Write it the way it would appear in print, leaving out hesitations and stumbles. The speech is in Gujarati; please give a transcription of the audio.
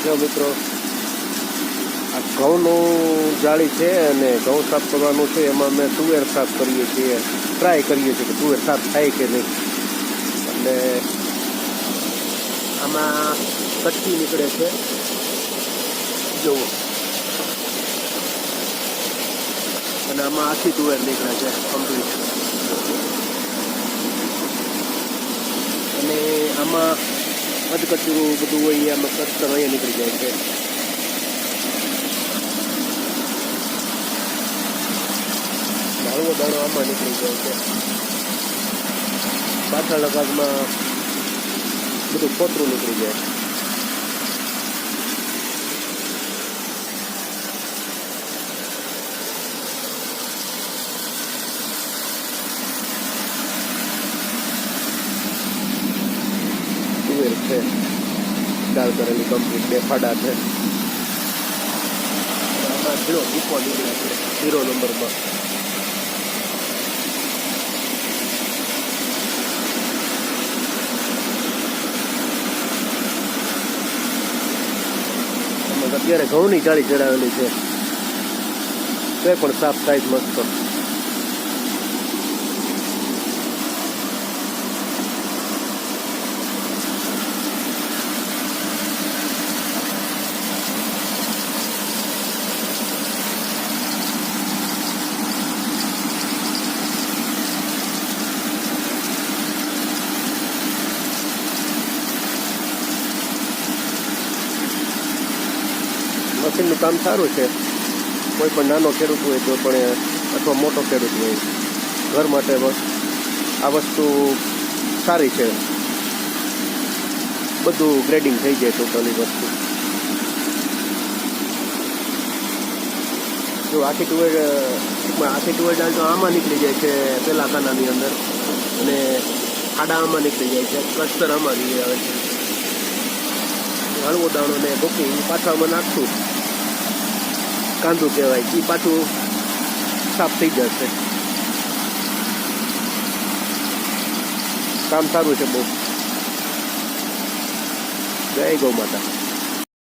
જો મિત્રો આ ઘઉંનું જાળી છે અને ઘઉં સાફ કરવાનું છે. એમાં અમે તુવેર સાફ કરીએ છીએ, ટ્રાય કરીએ છીએ કે તુવેર સાફ થાય કે નહીં. અને આમાં કચ્છી નીકળે છે જુઓ, અને આમાં આખી તુવેર નીકળે છે કમ્પ્લીટ. અને આમાં અધકચરું બધું હોય, આમાં કસ્તર અહીંયા નીકળી જાય છે. હળવો દાણો આમાં નીકળી જાય છે. પાછળના ભાગમાં બધું કોતરું નીકળી જાય. તુવેર છે દાળ કરેલી કમ્પ્લીટ, બે ફાડા છે. આમાં ઝીરો દીપો નીકળે છે 0 નંબરમાં. અત્યારે ઘઉંની જાળી ચડાવેલી છે તો પણ સાફ થાય મસ્ત. મશીનનું કામ સારું છે. કોઈ પણ નાનો ખેડૂત હોય તો પણ, અથવા મોટો ખેડૂત હોય, ઘર માટે બસ આ વસ્તુ સારી છે. બધું ગ્રેડિંગ થઈ જાય ટોટલી વસ્તુ. જો આખી તુવેર દાળ તો આમાં નીકળી જાય છે પેલા ખાનાની અંદર, અને ખાડા આમાં નીકળી જાય છે, કસ્તર આમાં નીકળી આવે છે. હળવો દાણો ને ભૂકી પાછા આમાં નાખશું, કાંદું કહેવાય, એ પાછું સાફ થઈ જશે. કામ સારું છે બહુ. જય ગૌ માતા.